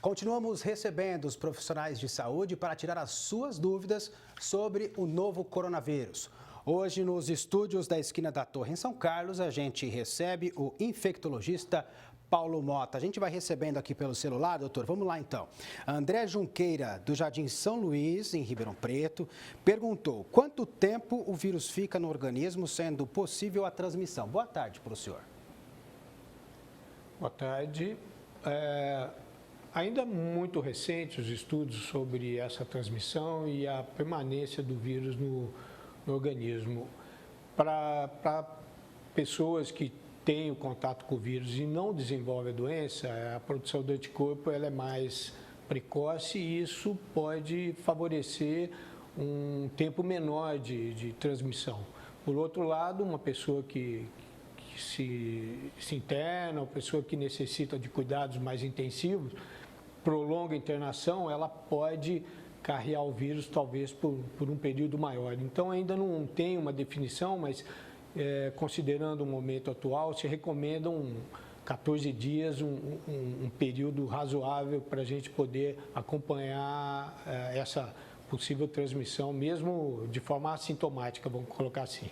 Continuamos recebendo os profissionais de saúde para tirar as suas dúvidas sobre o novo coronavírus. Hoje, nos estúdios da Esquina da Torre, em São Carlos, a gente recebe o infectologista Paulo Mota. A gente vai recebendo aqui pelo celular, doutor. Vamos lá, então. André Junqueira, do Jardim São Luís, em Ribeirão Preto, perguntou quanto tempo o vírus fica no organismo, sendo possível a transmissão. Boa tarde para o senhor. Boa tarde. Ainda muito recentes os estudos sobre essa transmissão e a permanência do vírus no organismo. Para pessoas que têm o contato com o vírus e não desenvolvem a doença, a produção do anticorpo ela é mais precoce e isso pode favorecer um tempo menor de transmissão. Por outro lado, uma pessoa que se interna, uma pessoa que necessita de cuidados mais intensivos, prolonga a internação, ela pode carrear o vírus talvez por um período maior. Então ainda não tem uma definição, mas considerando o momento atual, se recomendam 14 dias, um período razoável para a gente poder acompanhar essa possível transmissão, mesmo de forma assintomática, vamos colocar assim.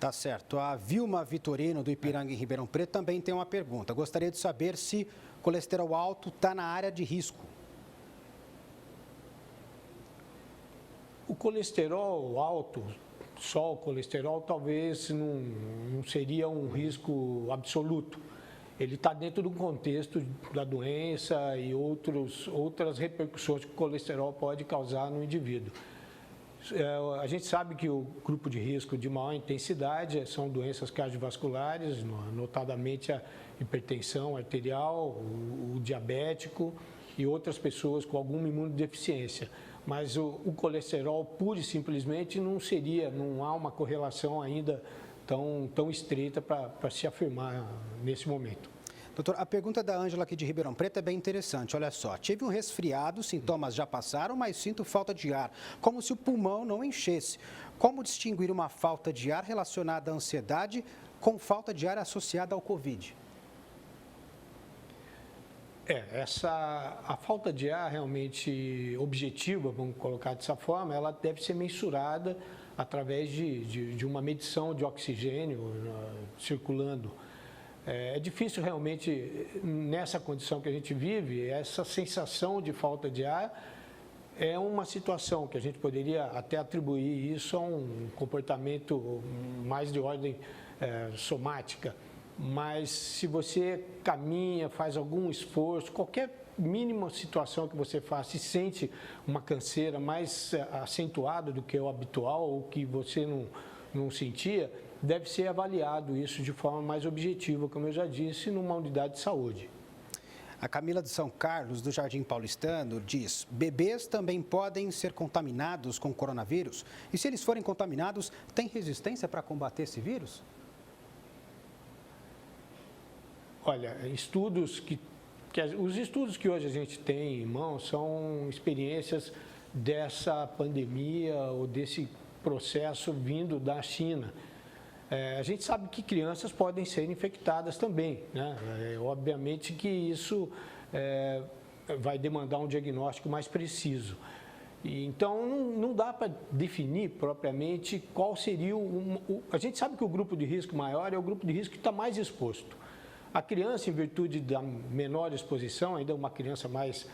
Tá certo. A Vilma Vitorino, do Ipiranga, em Ribeirão Preto, também tem uma pergunta. Gostaria de saber se colesterol alto está na área de risco. O colesterol alto, só o colesterol, talvez não seria um risco absoluto. Ele está dentro do contexto da doença e outras repercussões que o colesterol pode causar no indivíduo. A gente sabe que o grupo de risco de maior intensidade são doenças cardiovasculares, notadamente a hipertensão arterial, o diabético e outras pessoas com alguma imunodeficiência. Mas o colesterol, pura e simplesmente, não há uma correlação ainda tão estreita para se afirmar nesse momento. Doutor, a pergunta da Ângela aqui de Ribeirão Preto é bem interessante. Olha só, tive um resfriado, sintomas já passaram, mas sinto falta de ar, como se o pulmão não enchesse. Como distinguir uma falta de ar relacionada à ansiedade com falta de ar associada ao Covid? A falta de ar realmente objetiva, vamos colocar dessa forma, ela deve ser mensurada através de uma medição de oxigênio circulando. É difícil realmente, nessa condição que a gente vive, essa sensação de falta de ar é uma situação que a gente poderia até atribuir isso a um comportamento mais de ordem somática. Mas se você caminha, faz algum esforço, qualquer mínima situação que você faça e sente uma canseira mais acentuada do que o habitual ou que você não sentia, deve ser avaliado isso de forma mais objetiva, como eu já disse, numa unidade de saúde. A Camila de São Carlos, do Jardim Paulistano, diz: bebês também podem ser contaminados com coronavírus? E se eles forem contaminados, tem resistência para combater esse vírus? Olha, os estudos que hoje a gente tem em mãos são experiências dessa pandemia ou desse processo vindo da China. A gente sabe que crianças podem ser infectadas também, né? Obviamente que isso vai demandar um diagnóstico mais preciso. Então, não dá para definir propriamente qual seria A gente sabe que o grupo de risco maior é o grupo de risco que está mais exposto. A criança, em virtude da menor exposição, ainda uma criança mais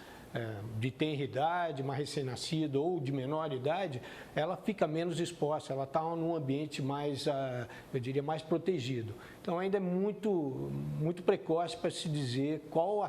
de tenra idade, mais recém-nascida ou de menor idade, ela fica menos exposta, ela está num ambiente mais, eu diria, mais protegido. Então, ainda é muito precoce para se dizer qual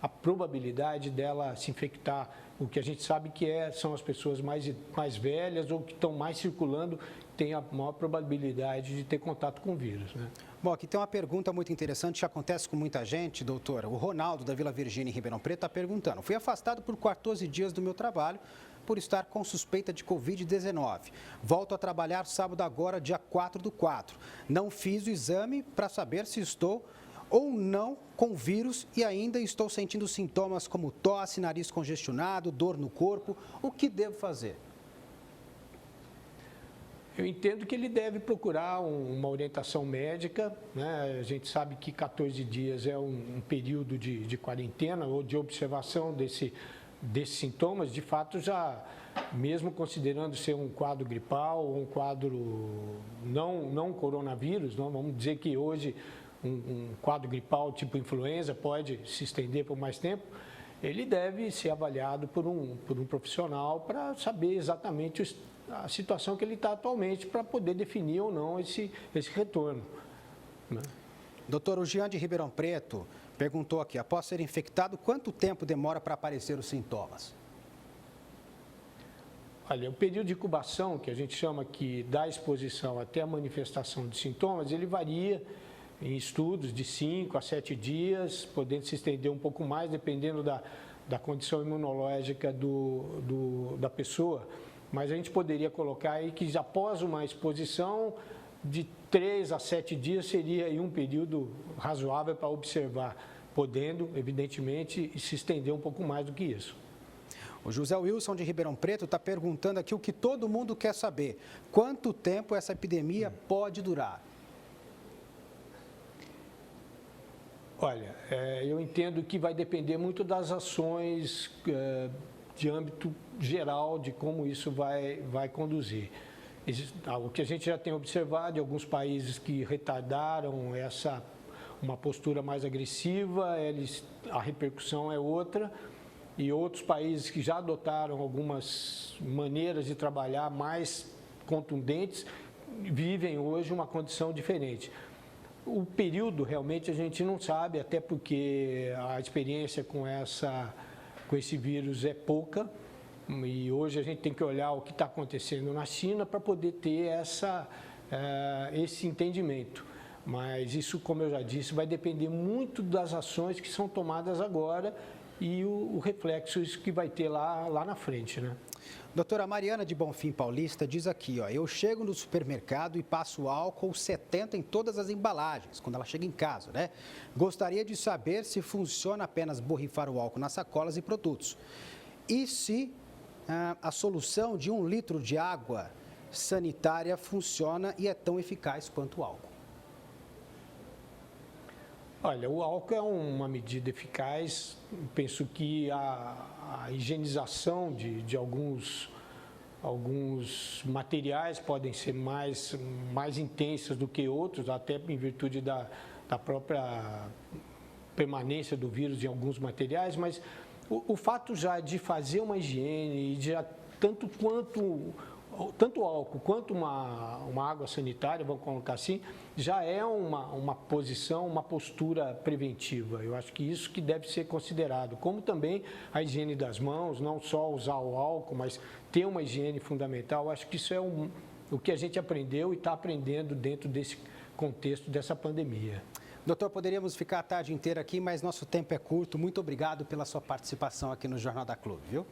a probabilidade dela se infectar. O que a gente sabe que são as pessoas mais velhas ou que estão mais circulando, têm a maior probabilidade de ter contato com o vírus, né? Bom, aqui tem uma pergunta muito interessante que acontece com muita gente, doutora. O Ronaldo, da Vila Virgínia, em Ribeirão Preto, está perguntando: fui afastado por 14 dias do meu trabalho por estar com suspeita de Covid-19. Volto a trabalhar sábado agora, dia 4/4. Não fiz o exame para saber se estou ou não com vírus e ainda estou sentindo sintomas como tosse, nariz congestionado, dor no corpo. O que devo fazer? Eu entendo que ele deve procurar uma orientação médica, né? A gente sabe que 14 dias é um período de quarentena ou de observação desses sintomas. De fato, já mesmo considerando ser um quadro gripal ou um quadro não coronavírus, não, vamos dizer que hoje um quadro gripal tipo influenza pode se estender por mais tempo, ele deve ser avaliado por um profissional para saber exatamente a situação que ele está atualmente para poder definir ou não esse retorno, né? Doutor, o Jean de Ribeirão Preto perguntou aqui, após ser infectado, quanto tempo demora para aparecer os sintomas? Olha, o período de incubação, que a gente chama que da exposição até a manifestação de sintomas, ele varia em estudos de 5 a 7 dias, podendo se estender um pouco mais, dependendo da condição imunológica da pessoa. Mas a gente poderia colocar aí que após uma exposição de 3 a 7 dias seria aí um período razoável para observar, podendo, evidentemente, se estender um pouco mais do que isso. O José Wilson de Ribeirão Preto está perguntando aqui o que todo mundo quer saber. Quanto tempo essa epidemia pode durar? Olha, eu entendo que vai depender muito das ações de âmbito geral de como isso vai conduzir. O que a gente já tem observado em alguns países que retardaram uma postura mais agressiva, a repercussão é outra, e outros países que já adotaram algumas maneiras de trabalhar mais contundentes vivem hoje uma condição diferente. O período realmente a gente não sabe, até porque a experiência com esse vírus é pouca, e hoje a gente tem que olhar o que está acontecendo na China para poder ter esse entendimento. Mas isso, como eu já disse, vai depender muito das ações que são tomadas agora e o reflexo que vai ter lá na frente, né? Doutora Mariana de Bonfim Paulista diz aqui, ó, eu chego no supermercado e passo álcool 70 em todas as embalagens, quando ela chega em casa, né? Gostaria de saber se funciona apenas borrifar o álcool nas sacolas e produtos. E se a solução de 1 litro de água sanitária funciona e é tão eficaz quanto o álcool. Olha, o álcool é uma medida eficaz. Penso que a higienização de alguns materiais podem ser mais intensas do que outros, até em virtude da própria permanência do vírus em alguns materiais, mas o fato já de fazer uma higiene, tanto o álcool quanto uma água sanitária, vamos colocar assim, já é uma postura preventiva. Eu acho que isso que deve ser considerado, como também a higiene das mãos, não só usar o álcool, mas ter uma higiene fundamental. Eu acho que isso é o que a gente aprendeu e está aprendendo dentro desse contexto dessa pandemia. Doutor, poderíamos ficar a tarde inteira aqui, mas nosso tempo é curto. Muito obrigado pela sua participação aqui no Jornal da Clube, viu?